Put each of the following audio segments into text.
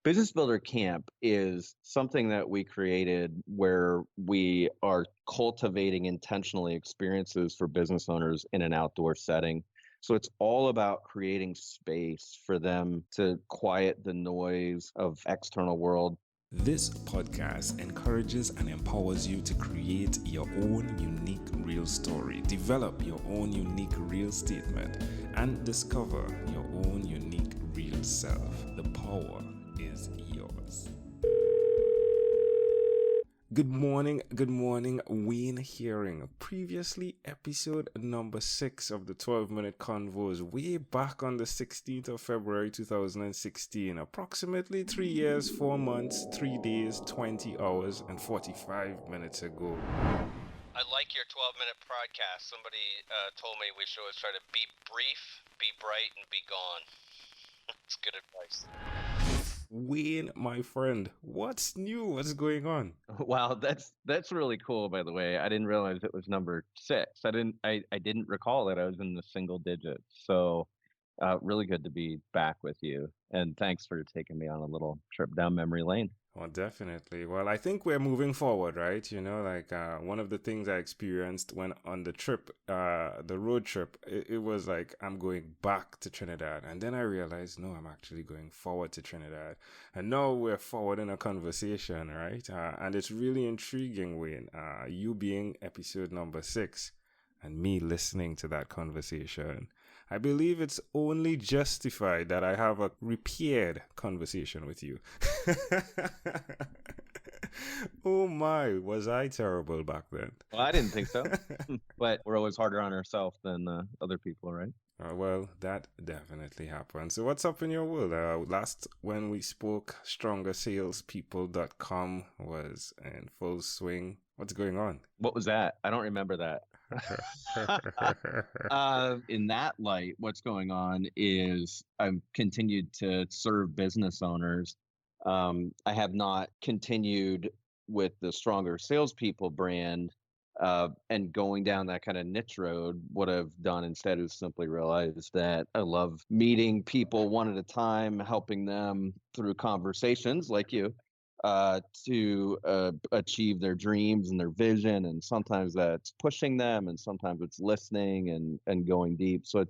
Business Builder Camp is something that we created where we are cultivating intentionally experiences for business owners in an outdoor setting. So it's all about creating space for them to quiet the noise of external world. This podcast encourages and empowers you to create your own unique real story, develop your own unique real statement, and discover your own unique real self. The power is yours. Good morning, Wayne Hearing. Previously, episode number 6 of the 12-minute convos, way back on the 16th of February 2016, approximately 3 years, 4 months, 3 days, 20 hours, and 45 minutes ago. I like your 12-minute podcast. Somebody told me we should always try to be brief, be bright, and be gone. It's good advice. Wayne, my friend, what's new? What's going on? Wow, that's really cool, by the way. I didn't realize it was number 6. I didn't recall that I was in the single digits. So really good to be back with you. And thanks for taking me on a little trip down memory lane. Well, definitely. Well, I think we're moving forward, right? One of the things I experienced when on the trip, the road trip, it was like I'm going back to Trinidad. And then I realized, no, I'm actually going forward to Trinidad. And now we're forward in a conversation, right? And it's really intriguing, Wayne, you being episode number 6 and me listening to that conversation. I believe it's only justified that I have a repaired conversation with you. Oh my, was I terrible back then? Well, I didn't think so, but we're always harder on ourselves than other people, right? Well, that definitely happened. So what's up in your world? Last when we spoke, strongersalespeople.com was in full swing. What's going on? What was that? I don't remember that. In that light, what's going on is I've continued to serve business owners. I have not continued with the Stronger Salespeople brand and going down that kind of niche road. What I've done instead is simply realized that I love meeting people one at a time, helping them through conversations like you to achieve their dreams and their vision. And sometimes that's pushing them, and sometimes it's listening and going deep. So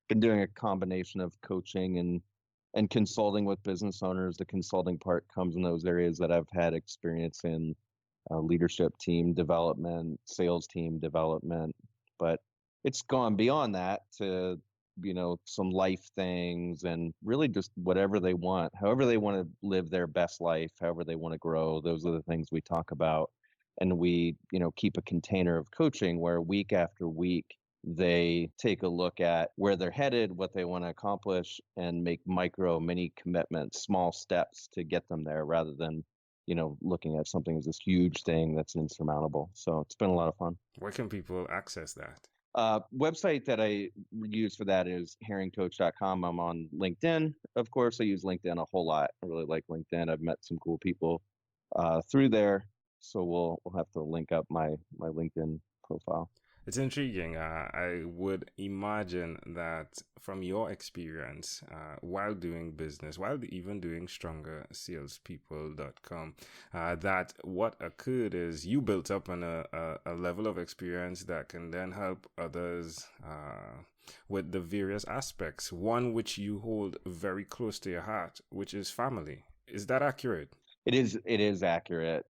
been doing a combination of coaching and consulting with business owners. The consulting part comes in those areas that I've had experience in, leadership team development, sales team development, but it's gone beyond that to some life things and really just whatever they want, however they want to live their best life, however they want to grow. Those are the things we talk about. And we keep a container of coaching where week after week they take a look at where they're headed, what they want to accomplish, and make mini commitments, small steps to get them there, rather than looking at something as this huge thing that's insurmountable. So it's been a lot of fun. Where can people access that? Website that I use for that is herringcoach.com. I'm on LinkedIn. Of course, I use LinkedIn a whole lot. I really like LinkedIn. I've met some cool people through there. So we'll have to link up my LinkedIn profile. It's intriguing. I would imagine that from your experience while doing business, while even doing strongersalespeople.com, that what occurred is you built up on a level of experience that can then help others with the various aspects. One which you hold very close to your heart, which is family. Is that accurate? It is accurate.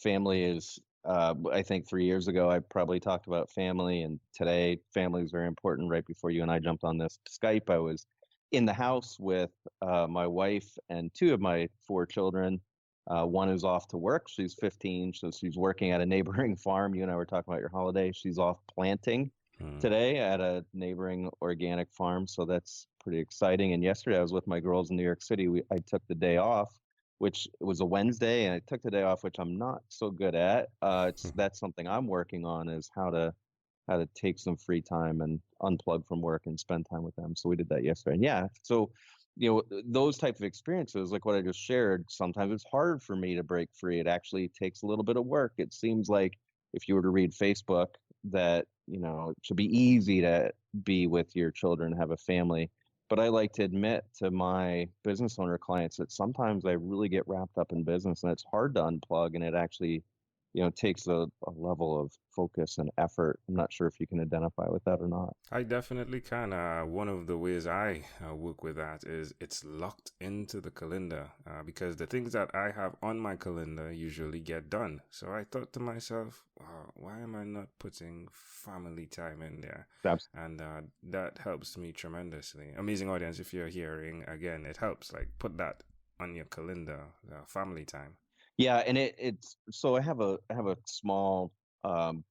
Family is, I think 3 years ago, I probably talked about family, and today family is very important. Right before you and I jumped on this Skype, I was in the house with my wife and 2 of my 4 children. One is off to work. She's 15, so she's working at a neighboring farm. You and I were talking about your holiday. She's off planting today at a neighboring organic farm, so that's pretty exciting. And yesterday I was with my girls in New York City. I took the day off, which was a Wednesday, and I took the day off, which I'm not so good at. That's something I'm working on, is how to take some free time and unplug from work and spend time with them. So we did that yesterday. And yeah, so those type of experiences, like what I just shared, sometimes it's hard for me to break free. It actually takes a little bit of work. It seems like if you were to read Facebook, that it should be easy to be with your children, have a family. But I like to admit to my business owner clients that sometimes I really get wrapped up in business and it's hard to unplug, and it actually, takes a level of focus and effort. I'm not sure if you can identify with that or not. I definitely can. One of the ways I work with that is it's locked into the calendar because the things that I have on my calendar usually get done. So I thought to myself, why am I not putting family time in there? And that helps me tremendously. Amazing audience, if you're hearing, again, it helps. Like put that on your calendar, family time. Yeah, and it's so I have a small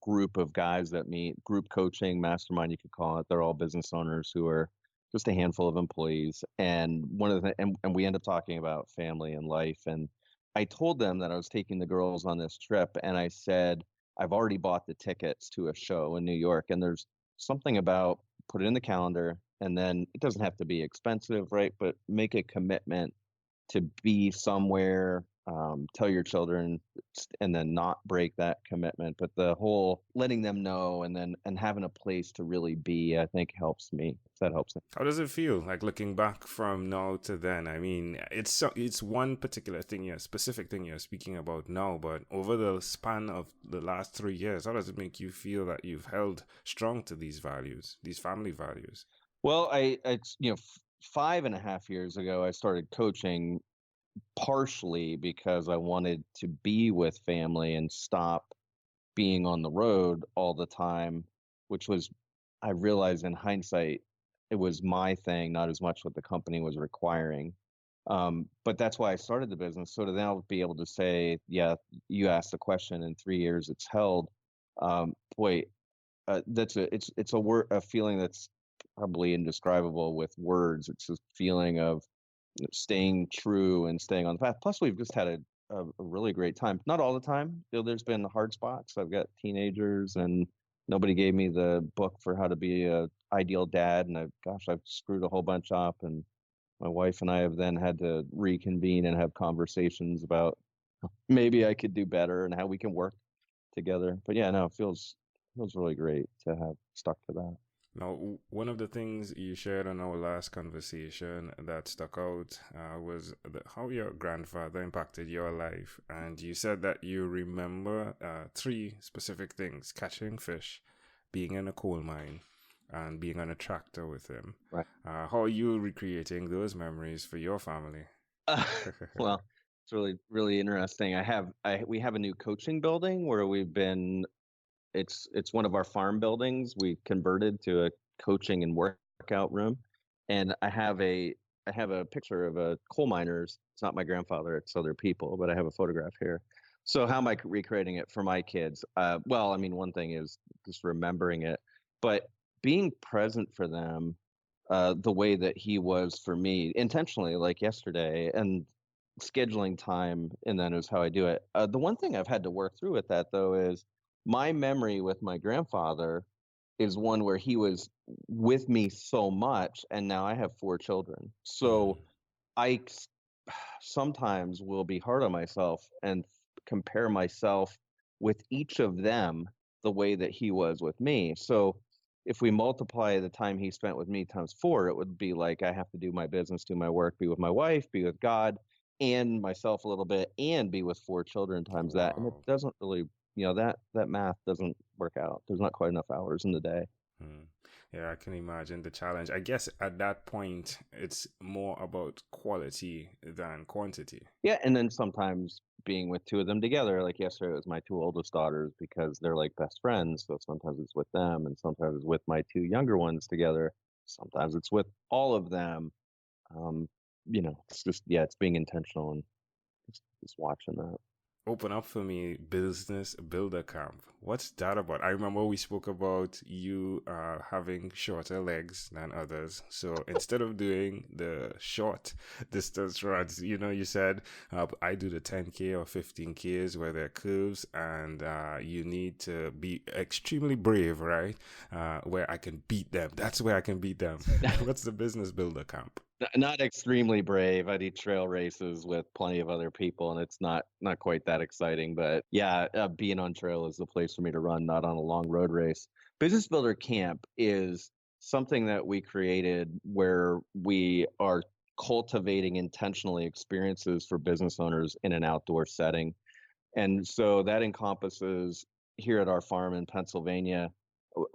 group of guys that meet, group coaching, mastermind, you could call it. They're all business owners who are just a handful of employees. And one of the and we end up talking about family and life. And I told them that I was taking the girls on this trip, and I said I've already bought the tickets to a show in New York, and there's something about put it in the calendar, and then it doesn't have to be expensive, right? But make a commitment to be somewhere, tell your children, and then not break that commitment. But the whole letting them know and having a place to really be, I think helps me. If that helps me. How does it feel like looking back from now to then? I mean, it's one particular thing, specific thing you're speaking about now, but over the span of the last 3 years, how does it make you feel that you've held strong to these values, these family values? Well, I 5.5 years ago, I started coaching partially because I wanted to be with family and stop being on the road all the time, which was, I realized in hindsight, it was my thing, not as much what the company was requiring. But that's why I started the business. So to now be able to say, yeah, you asked the question, in 3 years it's held. Boy, it's a feeling that's probably indescribable with words. It's a feeling of staying true and staying on the path. Plus, we've just had a really great time. Not all the time. There's been hard spots. I've got teenagers, and nobody gave me the book for how to be a ideal dad. And I've screwed a whole bunch up. And my wife and I have then had to reconvene and have conversations about maybe I could do better and how we can work together. But yeah, no, it feels really great to have stuck to that. Now, one of the things you shared on our last conversation that stuck out was how your grandfather impacted your life. And you said that you remember three specific things: catching fish, being in a coal mine, and being on a tractor with him. Right. How are you recreating those memories for your family? Well, it's really, really interesting. We have a new coaching building where we've been. It's one of our farm buildings. We converted to a coaching and workout room, and I have a picture of a coal miners. It's not my grandfather; it's other people, but I have a photograph here. So how am I recreating it for my kids? Well, I mean, one thing is just remembering it, but being present for them, the way that he was for me, intentionally, like yesterday, and scheduling time, and then is how I do it. The one thing I've had to work through with that though is my memory with my grandfather is one where he was with me so much, and now I have 4 children. So I sometimes will be hard on myself and compare myself with each of them the way that he was with me. So if we multiply the time he spent with me times 4, it would be like I have to do my business, do my work, be with my wife, be with God, and myself a little bit, and be with 4 children times that. And it Wow. doesn't really, that math doesn't work out. There's not quite enough hours in the day. Hmm. Yeah, I can imagine the challenge. I guess at that point, it's more about quality than quantity. Yeah, and then sometimes being with 2 of them together, like yesterday, it was my 2 oldest daughters because they're like best friends. So sometimes it's with them, and sometimes it's with my 2 younger ones together. Sometimes it's with all of them. Um, it's just, yeah, it's being intentional and just watching that. Open up for me, Business Builder Camp. What's that about? I remember we spoke about you having shorter legs than others. So instead of doing the short distance runs, you said I do the 10K or 15Ks where there are curves, and you need to be extremely brave, right? Where I can beat them. That's where I can beat them. What's the Business Builder Camp? Not extremely brave. I do trail races with plenty of other people, and it's not quite that exciting. But yeah, being on trail is the place for me to run, not on a long road race. Business Builder Camp is something that we created where we are cultivating intentionally experiences for business owners in an outdoor setting. And so that encompasses here at our farm in Pennsylvania,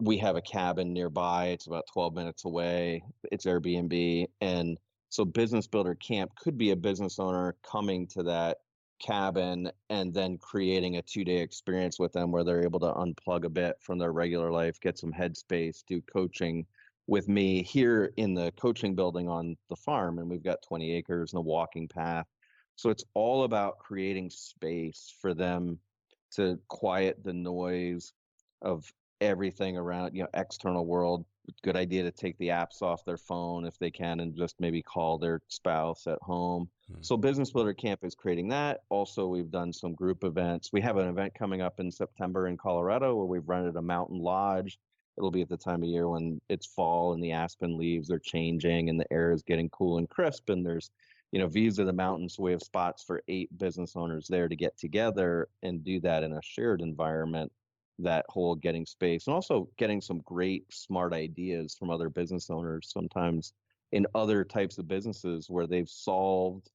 we have a cabin nearby. It's about 12 minutes away. It's Airbnb. And so Business Builder Camp could be a business owner coming to that cabin and then creating a 2-day experience with them where they're able to unplug a bit from their regular life, get some headspace, do coaching with me here in the coaching building on the farm. And we've got 20 acres and a walking path. So it's all about creating space for them to quiet the noise of everything around, external world. Good idea to take the apps off their phone if they can and just maybe call their spouse at home. So Business Builder Camp is creating that. Also, we've done some group events. We have an event coming up in September in Colorado where we've rented a mountain lodge. It'll be at the time of year when it's fall and the aspen leaves are changing and the air is getting cool and crisp, and there's views of the mountains. So we have spots for 8 business owners there to get together and do that in a shared environment, that whole getting space, and also getting some great smart ideas from other business owners, sometimes in other types of businesses where they've solved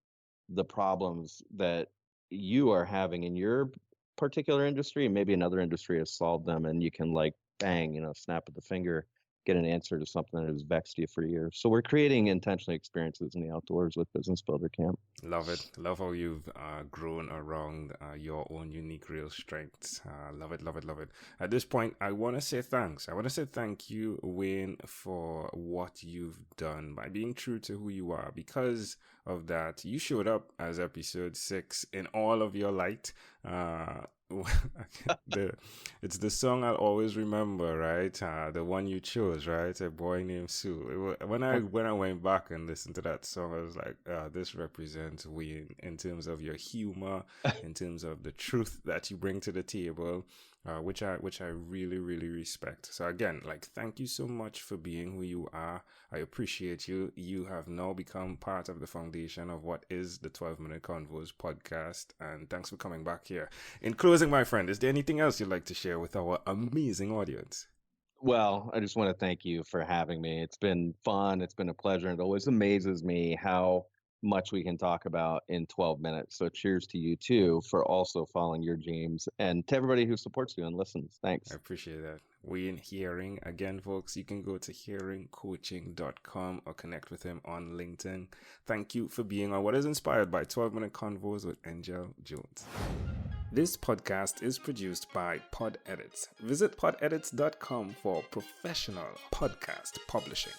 the problems that you are having in your particular industry, and maybe another industry has solved them, and you can bang, snap of the finger, get an answer to something that has vexed you for years. So we're creating intentionally experiences in the outdoors with Business Builder Camp. Love it. Love how you've grown around your own unique real strengths. Love it, love it, love it. At this point, I want to say thanks. I want to say thank you, Wayne, for what you've done by being true to who you are. Because of that, you showed up as episode 6 in all of your light. It's the song I'll always remember, right? The one you chose, right? A Boy Named Sue. When I went back and listened to that song, I was like, this represents Wayne in terms of your humor, in terms of the truth that you bring to the table, which I really, really respect. So again, thank you so much for being who you are. I appreciate you. You have now become part of the foundation of what is the 12-Minute Convos podcast, and thanks for coming back here. In closing, my friend, is there anything else you'd like to share with our amazing audience? Well, I just want to thank you for having me. It's been fun. It's been a pleasure. It always amazes me how much we can talk about in 12 minutes. So cheers to you too for also following your dreams, and to everybody who supports you and listens. Thanks. I appreciate that. Wayne Hearing. Again, folks, you can go to hearingcoaching.com or connect with him on LinkedIn. Thank you for being on what is inspired by 12-Minute Convos with Angel Jones. This podcast is produced by Pod Edits. Visit podedits.com for professional podcast publishing.